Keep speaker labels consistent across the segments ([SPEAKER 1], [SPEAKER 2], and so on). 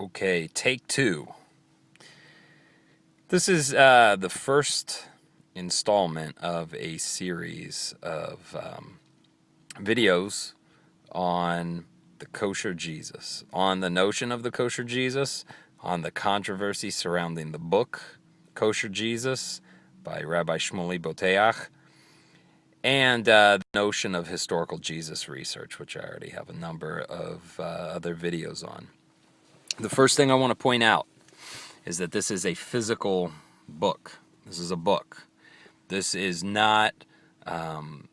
[SPEAKER 1] Okay, take two. This is the first installment of a series of videos on the Kosher Jesus, on the notion of the Kosher Jesus, on the controversy surrounding the book Kosher Jesus by Rabbi Shmuley Boteach, and the notion of historical Jesus research, which I already have a number of other videos on. The first thing I want to point out is that this is a physical book. This is a book. This is not an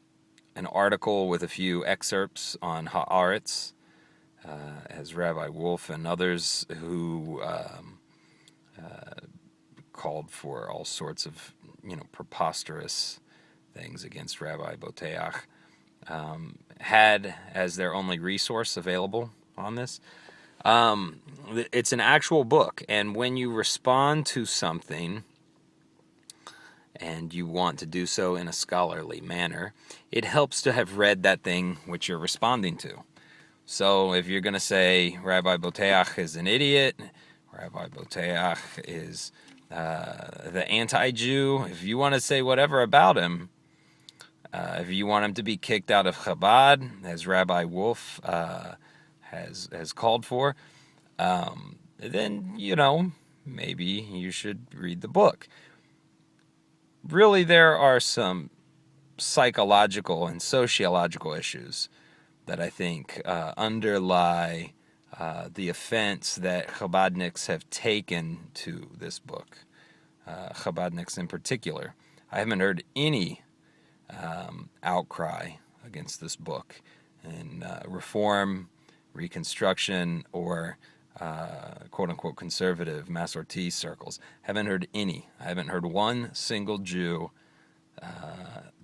[SPEAKER 1] article with a few excerpts on Haaretz, as Rabbi Wolf and others who called for all sorts of, preposterous things against Rabbi Boteach, had as their only resource available on this. It's an actual book, and when you respond to something and you want to do so in a scholarly manner, it helps to have read that thing which you're responding to. So if you're going to say Rabbi Boteach is an idiot, Rabbi Boteach is the anti-Jew, if you want to say whatever about him, if you want him to be kicked out of Chabad, as Rabbi Wolf has called for, then, maybe you should read the book. Really, there are some psychological and sociological issues that I think underlie the offense that Chabadniks have taken to this book, Chabadniks in particular. I haven't heard any outcry against this book in Reform, Reconstruction, or quote-unquote conservative Masorti circles. Haven't heard any. I haven't heard one single Jew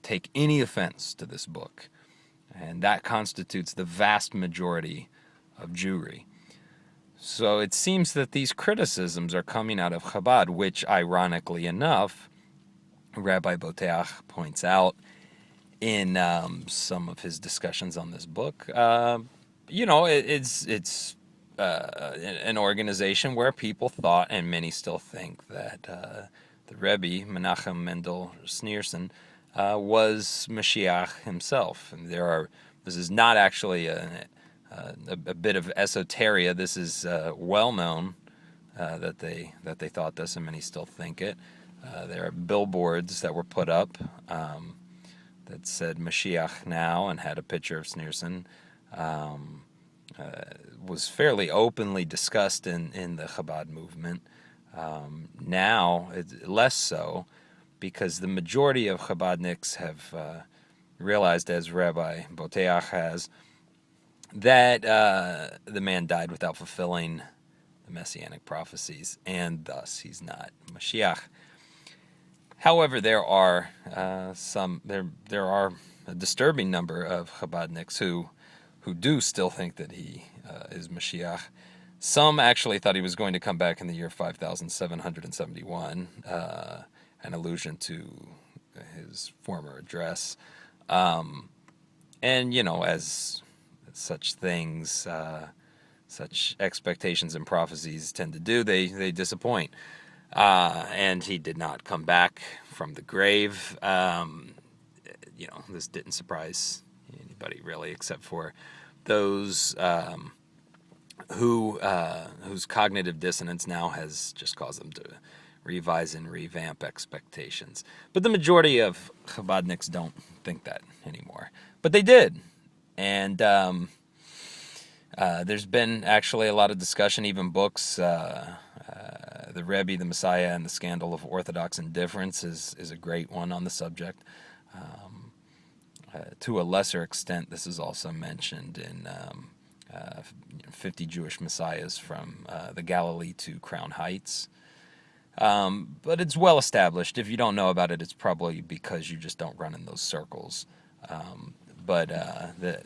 [SPEAKER 1] take any offense to this book. And that constitutes the vast majority of Jewry. So it seems that these criticisms are coming out of Chabad, which, ironically enough, Rabbi Boteach points out in some of his discussions on this book. It's an organization where people thought, and many still think, that the Rebbe, Menachem Mendel Schneerson, was Mashiach himself. And this is not actually a bit of esoteria. This is well known that they thought this, and many still think it. There are billboards that were put up that said Mashiach now and had a picture of Schneerson. Was fairly openly discussed in the Chabad movement. Now, it's less so, because the majority of Chabadniks have realized, as Rabbi Boteach has, that the man died without fulfilling the messianic prophecies, and thus he's not Mashiach. However, there are there are a disturbing number of Chabadniks who do still think that he is Mashiach. Some actually thought he was going to come back in the year 5771, an allusion to his former address. And, as such things, such expectations and prophecies tend to do, they disappoint. And he did not come back from the grave. This didn't surprise anybody really, except for those whose cognitive dissonance now has just caused them to revise and revamp expectations. But the majority of Chabadniks don't think that anymore. But they did. And there's been actually a lot of discussion, even books. The Rebbe, the Messiah, and the Scandal of Orthodox Indifference is a great one on the subject. To a lesser extent, this is also mentioned in 50 Jewish Messiahs from the Galilee to Crown Heights. But it's well established. If you don't know about it, it's probably because you just don't run in those circles. But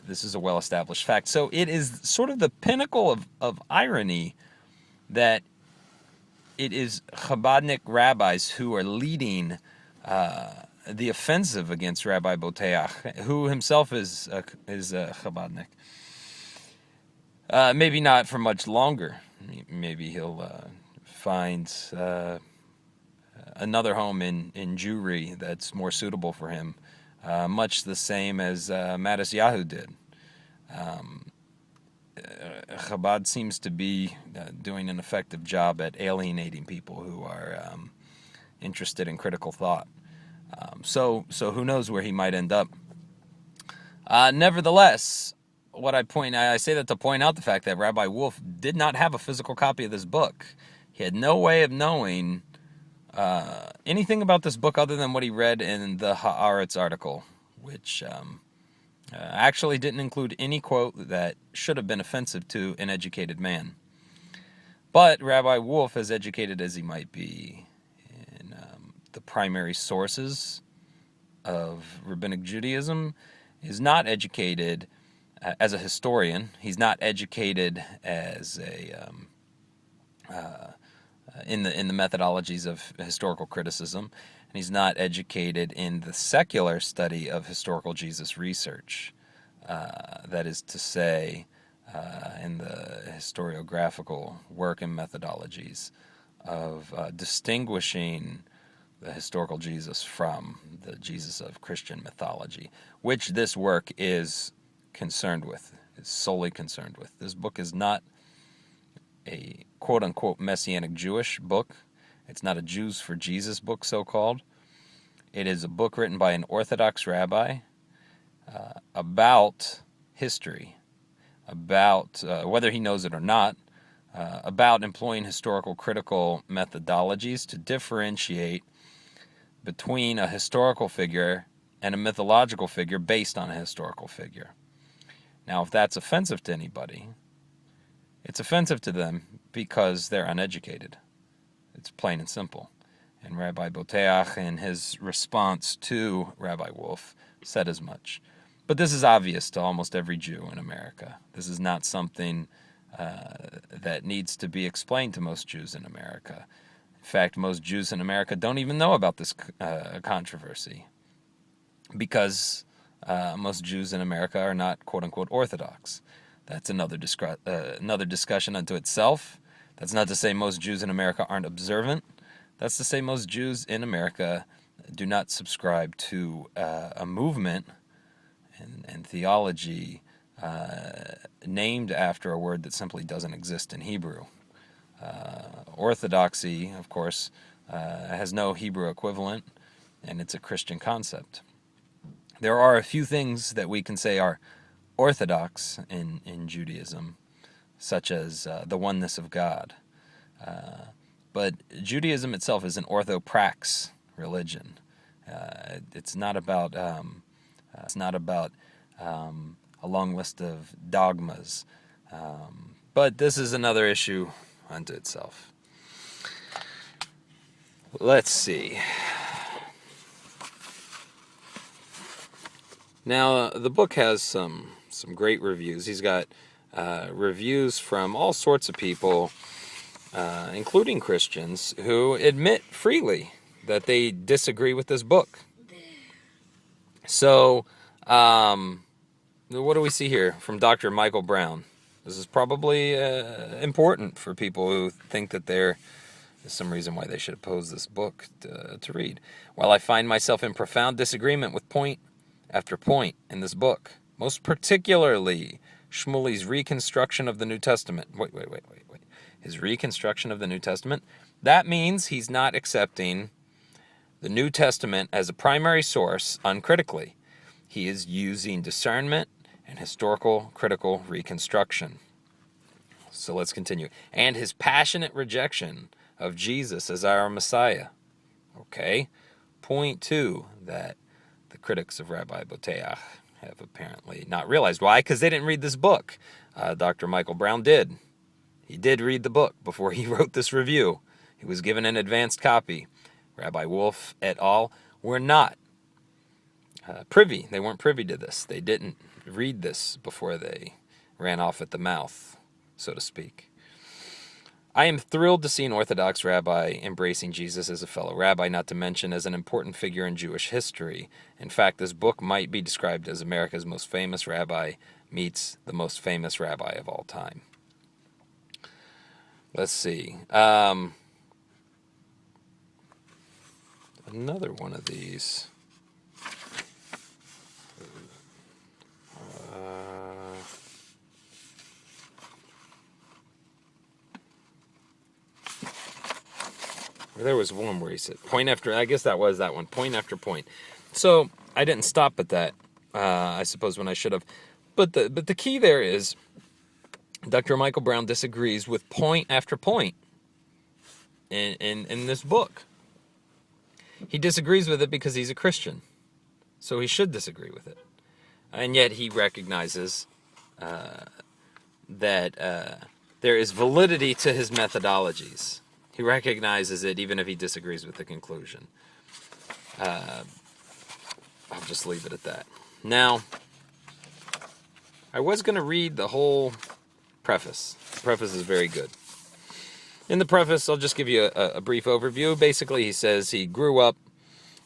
[SPEAKER 1] this is a well-established fact. So it is sort of the pinnacle of irony that it is Chabadnik rabbis who are leading the offensive against Rabbi Boteach, who himself is a Chabadnik. Maybe not for much longer. maybe he'll find another home in Jewry that's more suitable for him, much the same as Matisyahu did. Chabad seems to be doing an effective job at alienating people who are interested in critical thought. So who knows where he might end up. Nevertheless, I say that to point out the fact that Rabbi Wolf did not have a physical copy of this book. He had no way of knowing anything about this book other than what he read in the Haaretz article, which actually didn't include any quote that should have been offensive to an educated man. But Rabbi Wolf, as educated as he might be in the primary sources of Rabbinic Judaism, is not educated as a historian. He's not educated as in the methodologies of historical criticism, and he's not educated in the secular study of historical Jesus research. That is to say, in the historiographical work and methodologies of distinguishing the historical Jesus from the Jesus of Christian mythology, which this work is concerned with, is solely concerned with. This book is not a quote-unquote Messianic Jewish book. It's not a Jews for Jesus book, so-called. It is a book written by an Orthodox rabbi about history, about, whether he knows it or not, about employing historical critical methodologies to differentiate between a historical figure and a mythological figure based on a historical figure. Now, if that's offensive to anybody, it's offensive to them because they're uneducated. It's plain and simple. And Rabbi Boteach, in his response to Rabbi Wolf, said as much. But this is obvious to almost every Jew in America. This is not something that needs to be explained to most Jews in America. In fact, most Jews in America don't even know about this controversy because most Jews in America are not quote-unquote Orthodox. That's another discussion unto itself. That's not to say most Jews in America aren't observant. That's to say most Jews in America do not subscribe to a movement and theology named after a word that simply doesn't exist in Hebrew. Orthodoxy, of course, has no Hebrew equivalent, and it's a Christian concept. There are a few things that we can say are orthodox in Judaism, such as the oneness of God. But Judaism itself is an orthoprax religion. It's not about a long list of dogmas. But this is another issue unto itself. Let's see. Now, the book has some great reviews. He's got reviews from all sorts of people, including Christians, who admit freely that they disagree with this book. So, what do we see here from Dr. Michael Brown? This is probably important for people who think that there is some reason why they should oppose this book to read. While I find myself in profound disagreement with point after point in this book, most particularly Shmuley's reconstruction of the New Testament. Wait. His reconstruction of the New Testament. That means he's not accepting the New Testament as a primary source uncritically. He is using discernment and historical critical reconstruction. So let's continue. And his passionate rejection of Jesus as our Messiah. Okay. Point 2, that the critics of Rabbi Boteach have apparently not realized. Why? Because they didn't read this book. Dr. Michael Brown did. He did read the book before he wrote this review. He was given an advanced copy. Rabbi Wolf et al. Were not privy. They weren't privy to this. They didn't read this before they ran off at the mouth, so to speak. I am thrilled to see an Orthodox rabbi embracing Jesus as a fellow rabbi, not to mention as an important figure in Jewish history. In fact, this book might be described as America's most famous rabbi meets the most famous rabbi of all time. Let's see. Another one of these. There was one where he said point after. I guess that was that one. Point after point. So I didn't stop at that. I suppose when I should have. But the key there is Dr. Michael Brown disagrees with point after point in this book. He disagrees with it because he's a Christian, so he should disagree with it. And yet he recognizes that there is validity to his methodologies. He recognizes it even if he disagrees with the conclusion. I'll just leave it at that. Now, I was going to read the whole preface. The preface is very good. In the preface, I'll just give you a brief overview. Basically, he says he grew up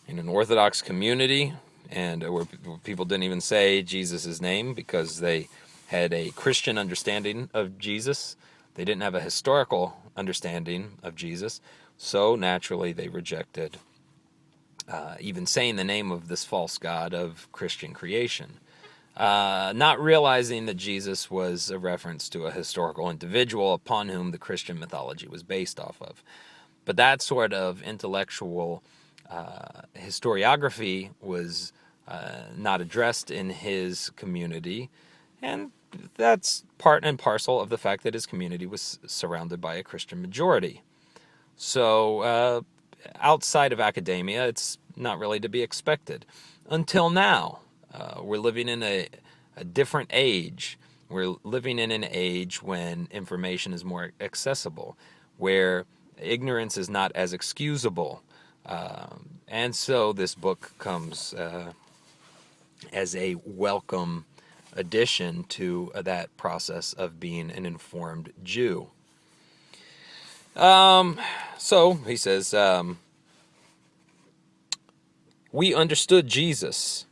[SPEAKER 1] in an Orthodox community, and where people didn't even say Jesus' name because they had a Christian understanding of Jesus. They didn't have a historical understanding of Jesus, so naturally they rejected even saying the name of this false god of Christian creation. Not realizing that Jesus was a reference to a historical individual upon whom the Christian mythology was based off of. But that sort of intellectual historiography was not addressed in his community, and that's part and parcel of the fact that his community was surrounded by a Christian majority. So outside of academia, it's not really to be expected. Until now, we're living in a different age. We're living in an age when information is more accessible, where ignorance is not as excusable. And so this book comes as a welcome addition to that process of being an informed Jew. So he says, we understood Jesus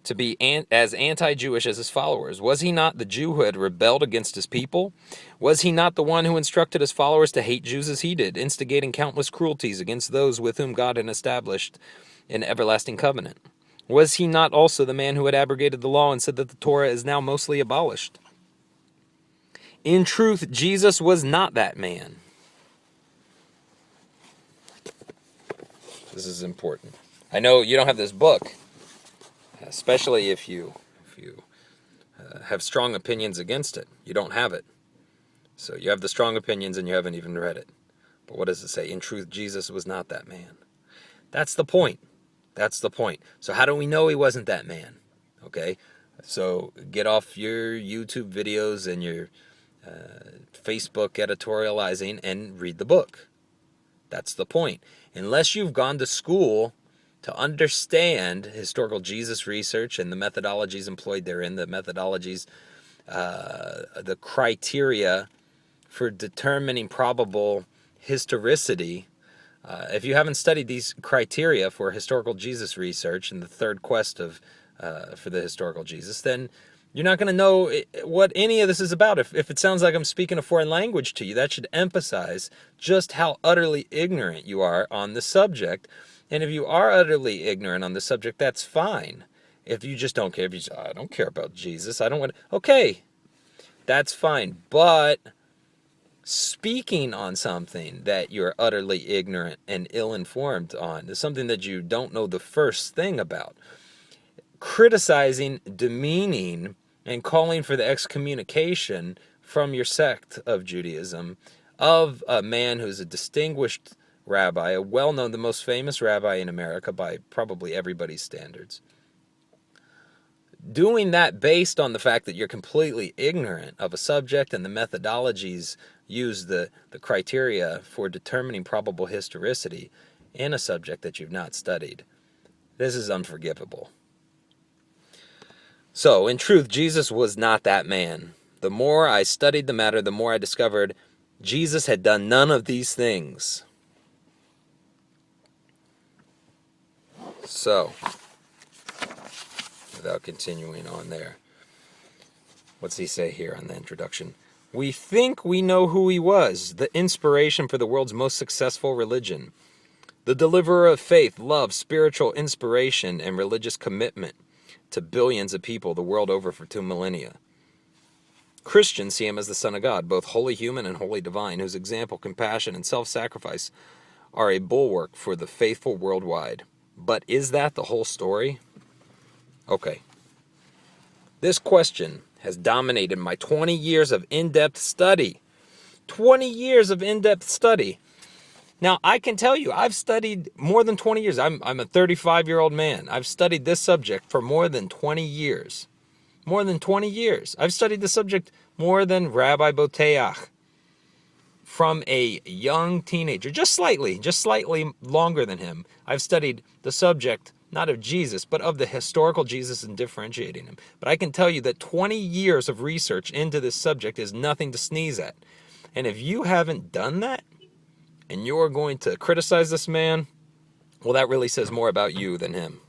[SPEAKER 1] to be as anti-Jewish as his followers. Was he not the Jew who had rebelled against his people? Was he not the one who instructed his followers to hate Jews as he did, instigating countless cruelties against those with whom God had established an everlasting covenant? Was he not also the man who had abrogated the law and said that the Torah is now mostly abolished? In truth, Jesus was not that man. This is important. I know you don't have this book, especially if you have strong opinions against it. You don't have it. So you have the strong opinions and you haven't even read it. But what does it say? In truth, Jesus was not that man. That's the point. That's the point. So how do we know he wasn't that man? Okay? So get off your YouTube videos and your Facebook editorializing and read the book. That's the point. Unless you've gone to school to understand historical Jesus research and the methodologies employed therein, the methodologies, the criteria for determining probable historicity, if you haven't studied these criteria for historical Jesus research and the third quest of for the historical Jesus, then you're not going to know what any of this is about. If it sounds like I'm speaking a foreign language to you, that should emphasize just how utterly ignorant you are on the subject. And if you are utterly ignorant on the subject, that's fine. If you just don't care, if you say, I don't care about Jesus, I don't want to, okay, that's fine. But speaking on something that you're utterly ignorant and ill-informed on is something that you don't know the first thing about. Criticizing, demeaning, and calling for the excommunication from your sect of Judaism of a man who's a distinguished rabbi, a well-known, the most famous rabbi in America by probably everybody's standards. Doing that based on the fact that you're completely ignorant of a subject and the methodologies used, the criteria for determining probable historicity in a subject that you've not studied. This is unforgivable. So, in truth, Jesus was not that man. The more I studied the matter, the more I discovered Jesus had done none of these things. So, without continuing on there, what's he say here on the introduction? We think we know who he was, the inspiration for the world's most successful religion, the deliverer of faith, love, spiritual inspiration, and religious commitment to billions of people the world over for 2 millennia. Christians see him as the Son of God, both wholly human and wholly divine, whose example, compassion, and self-sacrifice are a bulwark for the faithful worldwide. But is that the whole story? Okay. This question has dominated my 20 years of in-depth study. 20 years of in-depth study. Now, I can tell you, I've studied more than 20 years. I'm a 35-year-old man. I've studied this subject for more than 20 years. More than 20 years. I've studied the subject more than Rabbi Boteach. From a young teenager, just slightly longer than him, I've studied the subject, not of Jesus, but of the historical Jesus and differentiating him. But I can tell you that 20 years of research into this subject is nothing to sneeze at. And if you haven't done that, and you're going to criticize this man, well, that really says more about you than him.